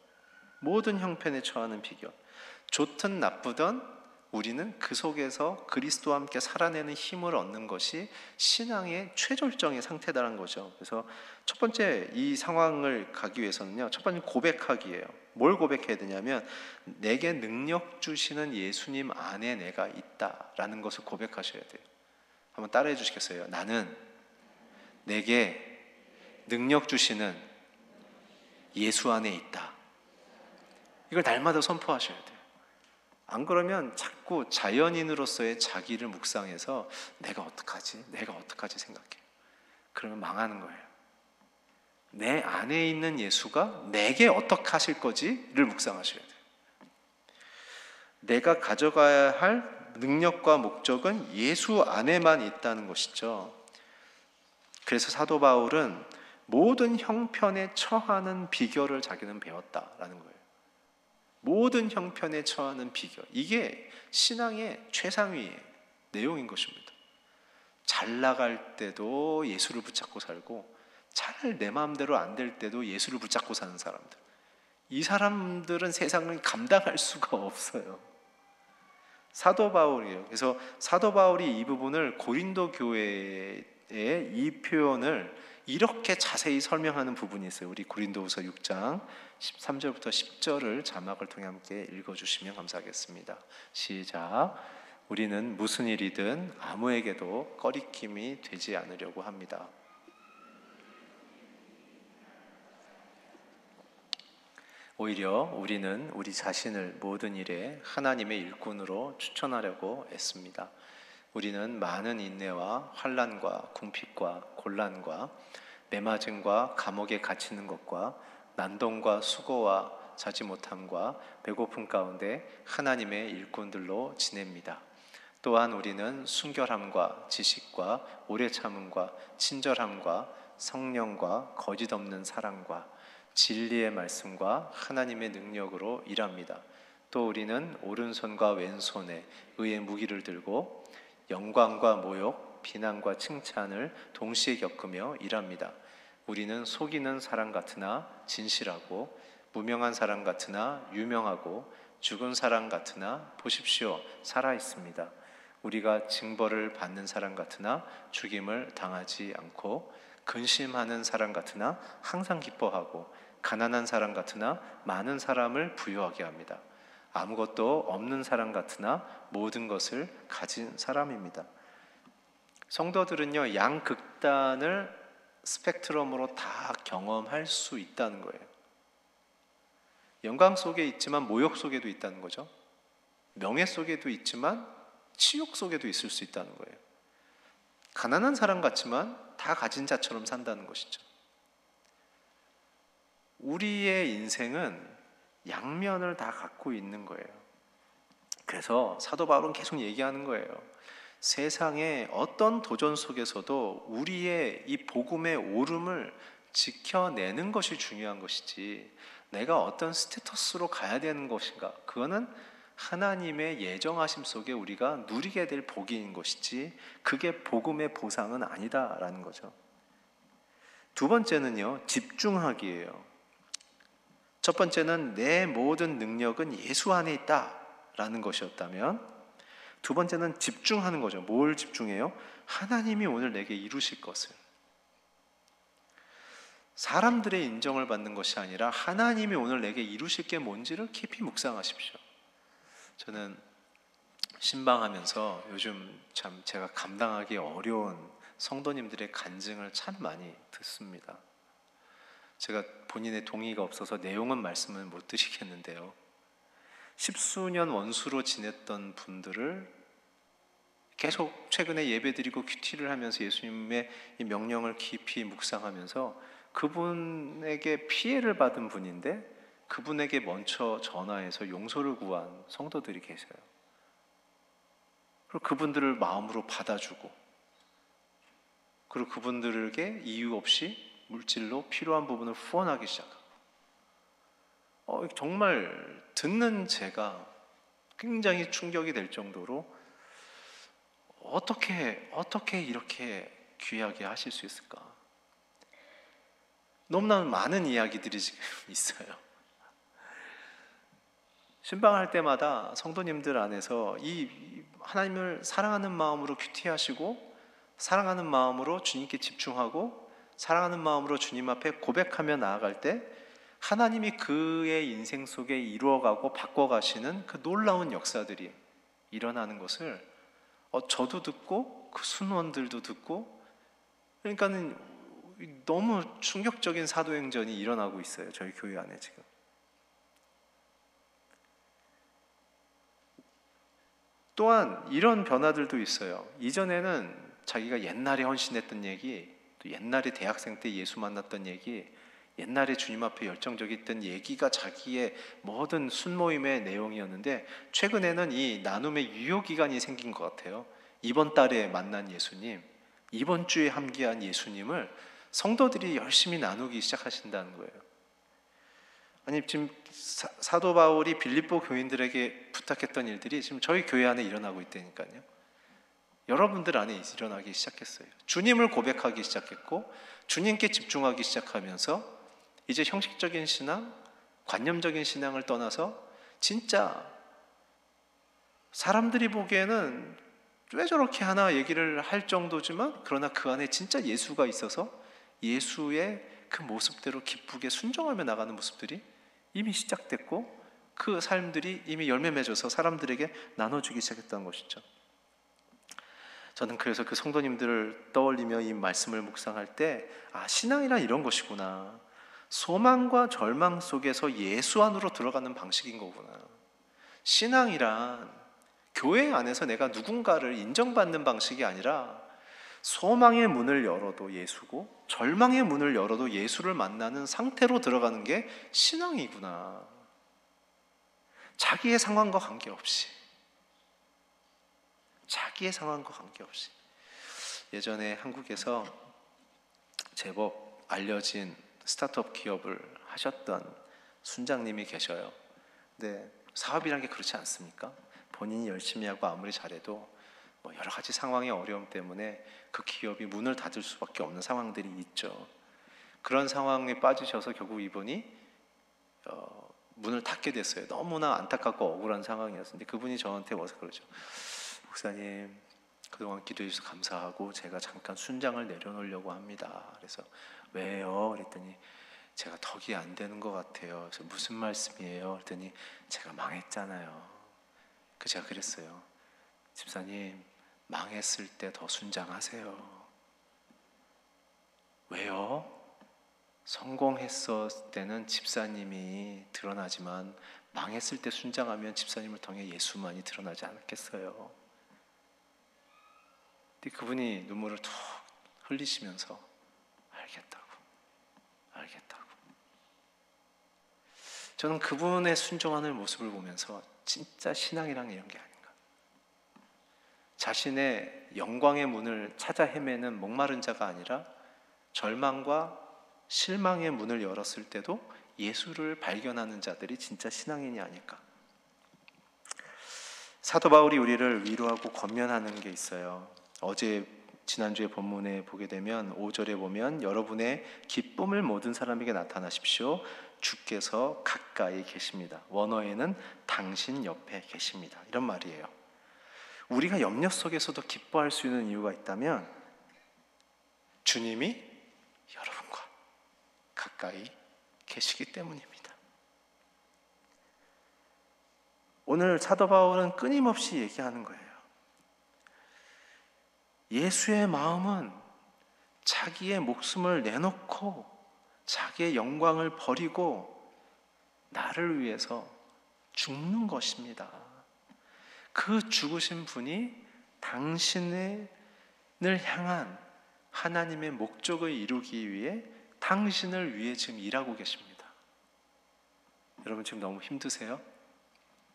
모든 형편에 처하는 비결. 좋든 나쁘든 우리는 그 속에서 그리스도와 함께 살아내는 힘을 얻는 것이 신앙의 최절정의 상태다라는 거죠. 그래서 첫 번째 이 상황을 가기 위해서는요, 첫 번째 고백하기예요. 뭘 고백해야 되냐면 내게 능력 주시는 예수님 안에 내가 있다라는 것을 고백하셔야 돼요. 한번 따라해 주시겠어요? 나는 내게 능력 주시는 예수 안에 있다. 이걸 날마다 선포하셔야 돼요. 안 그러면 자꾸 자연인으로서의 자기를 묵상해서 내가 어떡하지 생각해요. 그러면 망하는 거예요. 내 안에 있는 예수가 내게 어떻게 하실 거지를 묵상하셔야 돼요. 내가 가져가야 할 능력과 목적은 예수 안에만 있다는 것이죠. 그래서 사도 바울은 모든 형편에 처하는 비결을 자기는 배웠다라는 거예요. 모든 형편에 처하는 비결. 이게 신앙의 최상위의 내용인 것입니다. 잘 나갈 때도 예수를 붙잡고 살고, 잘 내 마음대로 안 될 때도 예수를 붙잡고 사는 사람들. 이 사람들은 세상을 감당할 수가 없어요. 사도 바울이에요. 그래서 사도 바울이 이 부분을 고린도 교회의 이 표현을 이렇게 자세히 설명하는 부분이 있어요. 우리 고린도후서 6장 13절부터 10절을 자막을 통해 함께 읽어주시면 감사하겠습니다. 시작. 우리는 무슨 일이든 아무에게도 꺼리낌이 되지 않으려고 합니다. 오히려 우리는 우리 자신을 모든 일에 하나님의 일꾼으로 추천하려고 애씁니다. 우리는 많은 인내와 환난과 궁핍과 곤란과 매맞음과 감옥에 갇히는 것과 난동과 수고와 자지 못함과 배고픔 가운데 하나님의 일꾼들로 지냅니다. 또한 우리는 순결함과 지식과 오래 참음과 친절함과 성령과 거짓 없는 사랑과 진리의 말씀과 하나님의 능력으로 일합니다. 또 우리는 오른손과 왼손에 의의 무기를 들고 영광과 모욕, 비난과 칭찬을 동시에 겪으며 일합니다. 우리는 속이는 사람 같으나 진실하고, 무명한 사람 같으나 유명하고, 죽은 사람 같으나 보십시오, 살아 있습니다. 우리가 징벌을 받는 사람 같으나 죽임을 당하지 않고, 근심하는 사람 같으나 항상 기뻐하고, 가난한 사람 같으나 많은 사람을 부유하게 합니다. 아무것도 없는 사람 같으나 모든 것을 가진 사람입니다. 성도들은요, 양극단을 스펙트럼으로 다 경험할 수 있다는 거예요. 영광 속에 있지만 모욕 속에도 있다는 거죠. 명예 속에도 있지만 치욕 속에도 있을 수 있다는 거예요. 가난한 사람 같지만 다 가진 자처럼 산다는 것이죠. 우리의 인생은 양면을 다 갖고 있는 거예요. 그래서 사도 바울은 계속 얘기하는 거예요. 세상의 어떤 도전 속에서도 우리의 이 복음의 오름을 지켜내는 것이 중요한 것이지, 내가 어떤 스테터스로 가야 되는 것인가, 그거는 하나님의 예정하심 속에 우리가 누리게 될 복인 것이지, 그게 복음의 보상은 아니다라는 거죠. 두 번째는요, 집중하기예요. 첫 번째는 내 모든 능력은 예수 안에 있다라는 것이었다면, 두 번째는 집중하는 거죠. 뭘 집중해요? 하나님이 오늘 내게 이루실 것을. 사람들의 인정을 받는 것이 아니라 하나님이 오늘 내게 이루실 게 뭔지를 깊이 묵상하십시오. 저는 신방하면서 요즘 참 제가 감당하기 어려운 성도님들의 간증을 참 많이 듣습니다. 제가 본인의 동의가 없어서 내용은 말씀을 못 드리겠는데요, 10수년 원수로 지냈던 분들을 계속 최근에 예배드리고 큐티를 하면서 예수님의 이 명령을 깊이 묵상하면서 그분에게 피해를 받은 분인데, 그분에게 먼저 전화해서 용서를 구한 성도들이 계세요. 그리고 그분들을 마음으로 받아주고, 그리고 그분들에게 이유 없이 물질로 필요한 부분을 후원하기 시작하고, 정말 듣는 제가 굉장히 충격이 될 정도로 어떻게 이렇게 귀하게 하실 수 있을까? 너무나 많은 이야기들이 지금 있어요. 신방할 때마다 성도님들 안에서 이 하나님을 사랑하는 마음으로 큐티하시고, 사랑하는 마음으로 주님께 집중하고, 사랑하는 마음으로 주님 앞에 고백하며 나아갈 때 하나님이 그의 인생 속에 이루어가고 바꿔가시는 그 놀라운 역사들이 일어나는 것을 저도 듣고 그 순원들도 듣고, 그러니까는 너무 충격적인 사도행전이 일어나고 있어요. 저희 교회 안에 지금. 또한 이런 변화들도 있어요. 이전에는 자기가 옛날에 헌신했던 얘기, 또 옛날에 대학생 때 예수 만났던 얘기, 옛날에 주님 앞에 열정적이었던 얘기가 자기의 모든 순모임의 내용이었는데, 최근에는 이 나눔의 유효기간이 생긴 것 같아요. 이번 달에 만난 예수님, 이번 주에 함께한 예수님을 성도들이 열심히 나누기 시작하신다는 거예요. 아니, 지금 사도 바울이 빌립보 교인들에게 부탁했던 일들이 지금 저희 교회 안에 일어나고 있다니까요. 여러분들 안에 일어나기 시작했어요. 주님을 고백하기 시작했고, 주님께 집중하기 시작하면서 이제 형식적인 신앙, 관념적인 신앙을 떠나서 진짜 사람들이 보기에는 왜 저렇게 하나 얘기를 할 정도지만, 그러나 그 안에 진짜 예수가 있어서 예수의 그 모습대로 기쁘게 순종하며 나가는 모습들이 이미 시작됐고, 그 삶들이 이미 열매 맺어서 사람들에게 나눠주기 시작했다는 것이죠. 저는 그래서 그 성도님들을 떠올리며 이 말씀을 묵상할 때, 신앙이란 이런 것이구나. 소망과 절망 속에서 예수 안으로 들어가는 방식인 거구나. 신앙이란 교회 안에서 내가 누군가를 인정받는 방식이 아니라, 소망의 문을 열어도 예수고 절망의 문을 열어도 예수를 만나는 상태로 들어가는 게 신앙이구나. 자기의 상황과 관계없이, 자기의 상황과 관계없이. 예전에 한국에서 제법 알려진 스타트업 기업을 하셨던 순장님이 계셔요. 근데 사업이란 게 그렇지 않습니까? 본인이 열심히 하고 아무리 잘해도 여러 가지 상황의 어려움 때문에 그 기업이 문을 닫을 수밖에 없는 상황들이 있죠. 그런 상황에 빠지셔서 결국 이분이 문을 닫게 됐어요. 너무나 안타깝고 억울한 상황이었는데, 그분이 저한테 와서 그러죠. 목사님, 그동안 기도해 주셔서 감사하고 제가 잠깐 순장을 내려놓으려고 합니다. 그래서 왜요? 그랬더니 제가 덕이 안 되는 것 같아요. 그래서 무슨 말씀이에요? 그랬더니 제가 망했잖아요. 제가 그랬어요. 집사님, 망했을 때 더 순장하세요. 왜요? 성공했을 때는 집사님이 드러나지만 망했을 때 순장하면 집사님을 통해 예수만이 드러나지 않겠어요? 근데 그분이 눈물을 툭 흘리시면서 알겠다고. 저는 그분의 순종하는 모습을 보면서 진짜 신앙이란 이런 게 아닌가. 자신의 영광의 문을 찾아 헤매는 목마른 자가 아니라 절망과 실망의 문을 열었을 때도 예수를 발견하는 자들이 진짜 신앙인이 아닐까. 사도 바울이 우리를 위로하고 권면하는 게 있어요. 지난주에 본문에 보게 되면 5절에 보면, 여러분의 기쁨을 모든 사람에게 나타나십시오. 주께서 가까이 계십니다. 원어에는 당신 옆에 계십니다. 이런 말이에요. 우리가 염려 속에서도 기뻐할 수 있는 이유가 있다면, 주님이 여러분과 가까이 계시기 때문입니다. 오늘 사도 바울은 끊임없이 얘기하는 거예요. 예수의 마음은 자기의 목숨을 내놓고 자기의 영광을 버리고 나를 위해서 죽는 것입니다. 그 죽으신 분이 당신을 향한 하나님의 목적을 이루기 위해 당신을 위해 지금 일하고 계십니다. 여러분, 지금 너무 힘드세요?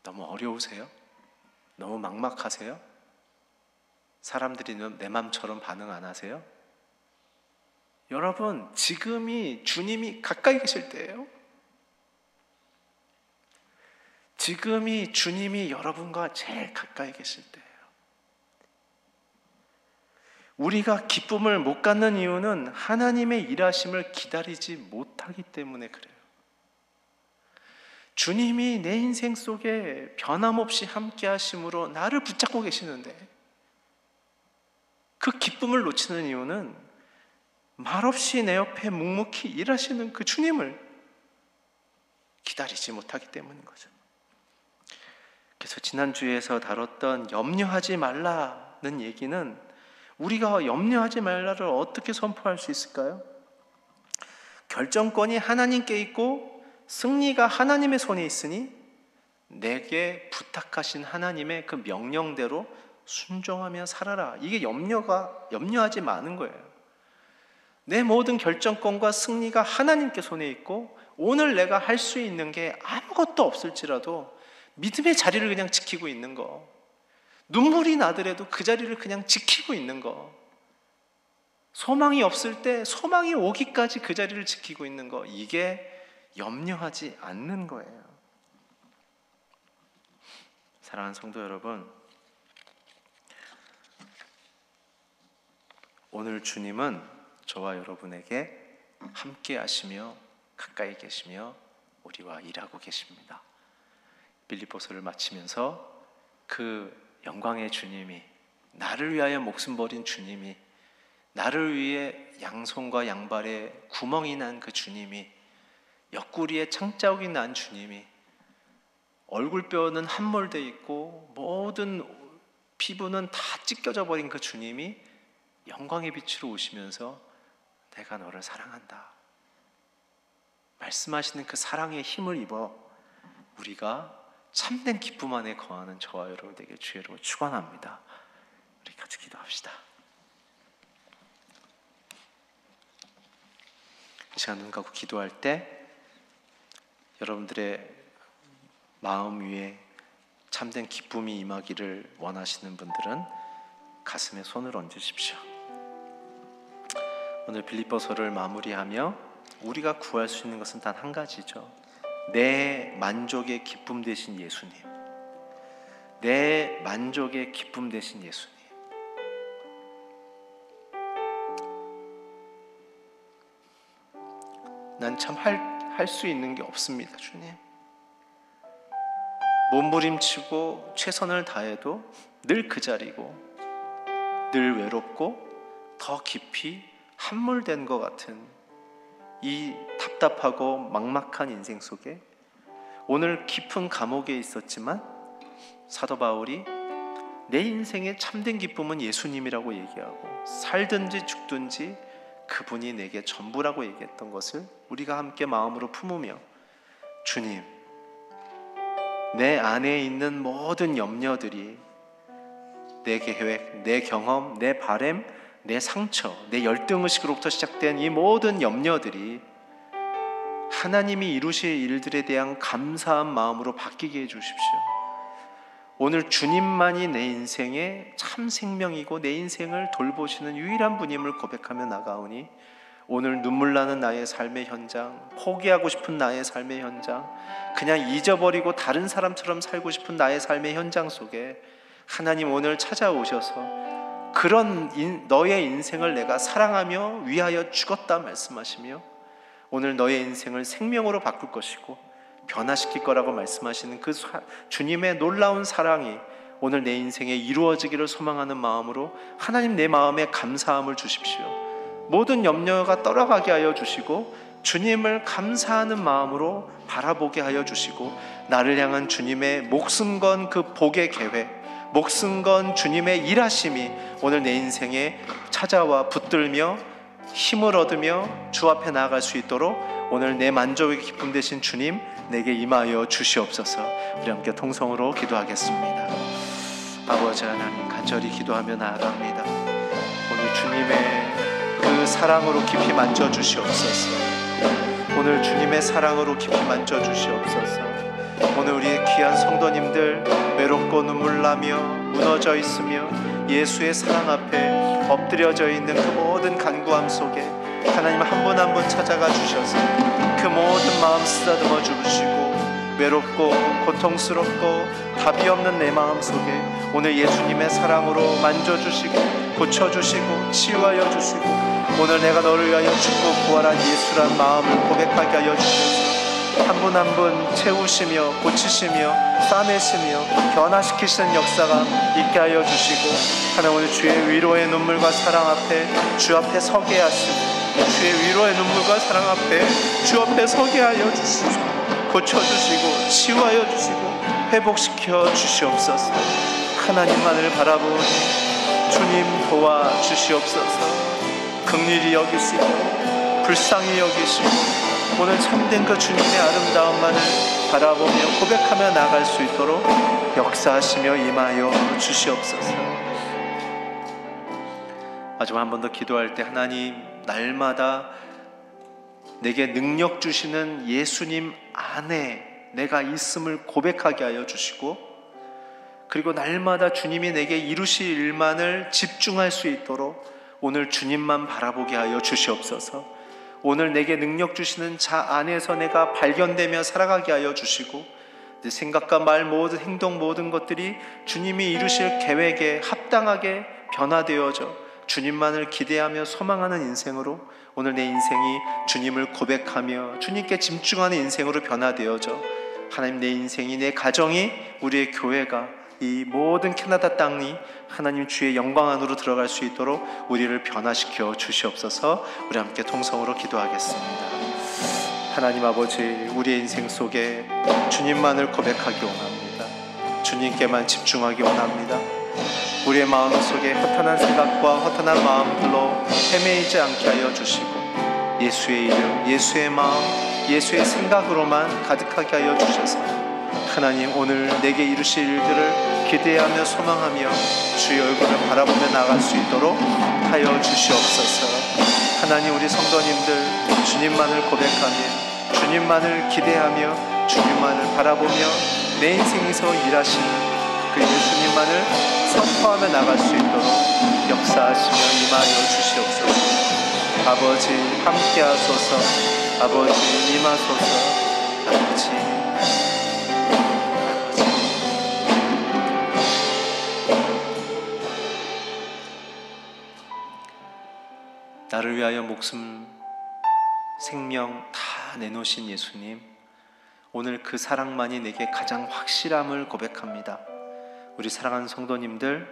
너무 어려우세요? 너무 막막하세요? 사람들이 내 맘처럼 반응 안 하세요? 여러분, 지금이 주님이 가까이 계실 때예요. 지금이 주님이 여러분과 제일 가까이 계실 때예요. 우리가 기쁨을 못 갖는 이유는 하나님의 일하심을 기다리지 못하기 때문에 그래요. 주님이 내 인생 속에 변함없이 함께 하심으로 나를 붙잡고 계시는데, 그 기쁨을 놓치는 이유는 말없이 내 옆에 묵묵히 일하시는 그 주님을 기다리지 못하기 때문인 거죠. 그래서 지난주에서 다뤘던 염려하지 말라는 얘기는 우리가 염려하지 말라를 어떻게 선포할 수 있을까요? 결정권이 하나님께 있고 승리가 하나님의 손에 있으니 내게 부탁하신 하나님의 그 명령대로 순종하며 살아라. 이게 염려하지 마는 거예요. 내 모든 결정권과 승리가 하나님께 손에 있고 오늘 내가 할 수 있는 게 아무것도 없을지라도 믿음의 자리를 그냥 지키고 있는 거, 눈물이 나더라도 그 자리를 그냥 지키고 있는 거, 소망이 없을 때 소망이 오기까지 그 자리를 지키고 있는 거, 이게 염려하지 않는 거예요. 사랑하는 성도 여러분, 오늘 주님은 저와 여러분에게 함께 하시며 가까이 계시며 우리와 일하고 계십니다. 빌립보서를 마치면서 그 영광의 주님이, 나를 위하여 목숨 버린 주님이, 나를 위해 양손과 양발에 구멍이 난 그 주님이, 옆구리에 창자국이 난 주님이, 얼굴뼈는 함몰돼 있고 모든 피부는 다 찢겨져 버린 그 주님이 영광의 빛으로 오시면서 내가 너를 사랑한다 말씀하시는 그 사랑의 힘을 입어 우리가 참된 기쁨 안에 거하는 저와 여러분에게 주의 이름으로 축원합니다. 우리 같이 기도합시다. 이 시간 눈 감고 기도할 때 여러분들의 마음 위에 참된 기쁨이 임하기를 원하시는 분들은 가슴에 손을 얹으십시오. 오늘 빌립보서를 마무리하며 우리가 구할 수 있는 것은 단 한 가지죠. 내 만족의 기쁨 되신 예수님, 내 만족의 기쁨 되신 예수님. 난 참 할 수 있는 게 없습니다, 주님. 몸부림치고 최선을 다해도 늘 그 자리고, 늘 외롭고 더 깊이 함몰된 것 같은 이 답답하고 막막한 인생 속에 오늘 깊은 감옥에 있었지만 사도 바울이 내 인생의 참된 기쁨은 예수님이라고 얘기하고 살든지 죽든지 그분이 내게 전부라고 얘기했던 것을 우리가 함께 마음으로 품으며, 주님, 내 안에 있는 모든 염려들이, 내 계획, 내 경험, 내 바램, 내 상처, 내 열등의식으로부터 시작된 이 모든 염려들이 하나님이 이루실 일들에 대한 감사한 마음으로 바뀌게 해주십시오. 오늘 주님만이 내 인생의 참 생명이고 내 인생을 돌보시는 유일한 분임을 고백하며 나가오니 오늘 눈물 나는 나의 삶의 현장, 포기하고 싶은 나의 삶의 현장, 그냥 잊어버리고 다른 사람처럼 살고 싶은 나의 삶의 현장 속에 하나님 오늘 찾아오셔서 그런 너의 인생을 내가 사랑하며 위하여 죽었다 말씀하시며 오늘 너의 인생을 생명으로 바꿀 것이고 변화시킬 거라고 말씀하시는 그 주님의 놀라운 사랑이 오늘 내 인생에 이루어지기를 소망하는 마음으로 하나님 내 마음에 감사함을 주십시오. 모든 염려가 떠나가게 하여 주시고 주님을 감사하는 마음으로 바라보게 하여 주시고 나를 향한 주님의 목숨 건 그 복의 계획, 목숨 건 주님의 일하심이 오늘 내 인생에 찾아와 붙들며 힘을 얻으며 주 앞에 나아갈 수 있도록 오늘 내 만족의 기쁨 되신 주님 내게 임하여 주시옵소서. 우리 함께 통성으로 기도하겠습니다. 아버지 하나님, 간절히 기도하며 나아갑니다. 오늘 주님의 그 사랑으로 깊이 만져주시옵소서. 오늘 주님의 사랑으로 깊이 만져주시옵소서. 오늘 우리의 귀한 성도님들 외롭고 눈물 나며 무너져 있으며 예수의 사랑 앞에 엎드려져 있는 그 모든 간구함 속에 하나님 한 분 한 분 찾아가 주셔서 그 모든 마음 쓰다듬어 주시고 외롭고 고통스럽고 답이 없는 내 마음 속에 오늘 예수님의 사랑으로 만져주시고 고쳐주시고 치유하여 주시고 오늘 내가 너를 위하여 죽고 부활한 예수란 마음을 고백하게 하여 주셔서 한 분 한 분 채우시며 고치시며 싸매시며 변화시키시는 역사가 있게 하여 주시고 하나님 오늘 주의 위로의 눈물과 사랑 앞에 주 앞에 서게 하시고 주의 위로의 눈물과 사랑 앞에 주 앞에 서게 하여 주시고 고쳐주시고 치유하여 주시고 회복시켜 주시옵소서. 하나님만을 바라보니 주님 도와주시옵소서. 긍휼히 여기시고 불쌍히 여기시고 오늘 참된 그 주님의 아름다움만을 바라보며 고백하며 나갈 수 있도록 역사하시며 임하여 주시옵소서. 마지막 한 번 더 기도할 때, 하나님, 날마다 내게 능력 주시는 예수님 안에 내가 있음을 고백하게 하여 주시고, 그리고 날마다 주님이 내게 이루실 일만을 집중할 수 있도록 오늘 주님만 바라보게 하여 주시옵소서. 오늘 내게 능력 주시는 자 안에서 내가 발견되며 살아가게 하여 주시고, 내 생각과 말 모든 행동 모든 것들이 주님이 이루실 계획에 합당하게 변화되어져 주님만을 기대하며 소망하는 인생으로, 오늘 내 인생이 주님을 고백하며 주님께 집중하는 인생으로 변화되어져 하나님, 내 인생이, 내 가정이, 우리의 교회가, 이 모든 캐나다 땅이 하나님 주의 영광 안으로 들어갈 수 있도록 우리를 변화시켜 주시옵소서. 우리 함께 통성으로 기도하겠습니다. 하나님 아버지, 우리의 인생 속에 주님만을 고백하기 원합니다. 주님께만 집중하기 원합니다. 우리의 마음 속에 허탄한 생각과 허탄한 마음들로 헤매이지 않게 하여 주시고, 예수의 이름, 예수의 마음, 예수의 생각으로만 가득하게 하여 주셔서 하나님, 오늘 내게 이루실 일들을 기대하며 소망하며 주의 얼굴을 바라보며 나갈 수 있도록 하여 주시옵소서. 하나님, 우리 성도님들 주님만을 고백하며 주님만을 기대하며 주님만을 바라보며 내 인생에서 일하시는 그 예수님만을 선포하며 나갈 수 있도록 역사하시며 임하여 주시옵소서. 아버지, 함께 하소서. 아버지, 임하소서. 아버지, 나를 위하여 목숨, 생명 다 내놓으신 예수님, 오늘 그 사랑만이 내게 가장 확실함을 고백합니다. 우리 사랑하는 성도님들,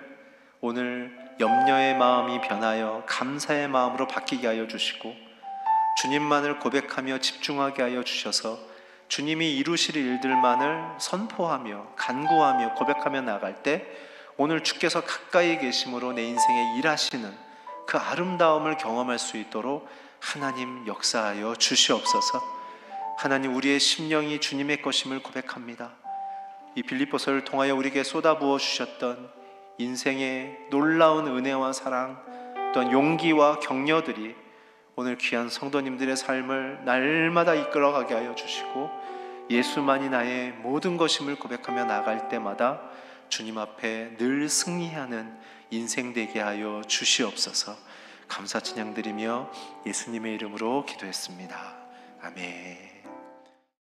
오늘 염려의 마음이 변하여 감사의 마음으로 바뀌게 하여 주시고, 주님만을 고백하며 집중하게 하여 주셔서 주님이 이루실 일들만을 선포하며 간구하며 고백하며 나갈 때, 오늘 주께서 가까이 계심으로 내 인생에 일하시는 그 아름다움을 경험할 수 있도록 하나님 역사하여 주시옵소서. 하나님, 우리의 심령이 주님의 것임을 고백합니다. 이 빌립보서를 통하여 우리에게 쏟아부어 주셨던 인생의 놀라운 은혜와 사랑, 또한 용기와 격려들이 오늘 귀한 성도님들의 삶을 날마다 이끌어가게 하여 주시고, 예수만이 나의 모든 것임을 고백하며 나갈 때마다 주님 앞에 늘 승리하는 인생 되게 하여 주시옵소서. 감사 찬양 드리며 예수님의 이름으로 기도했습니다. 아멘.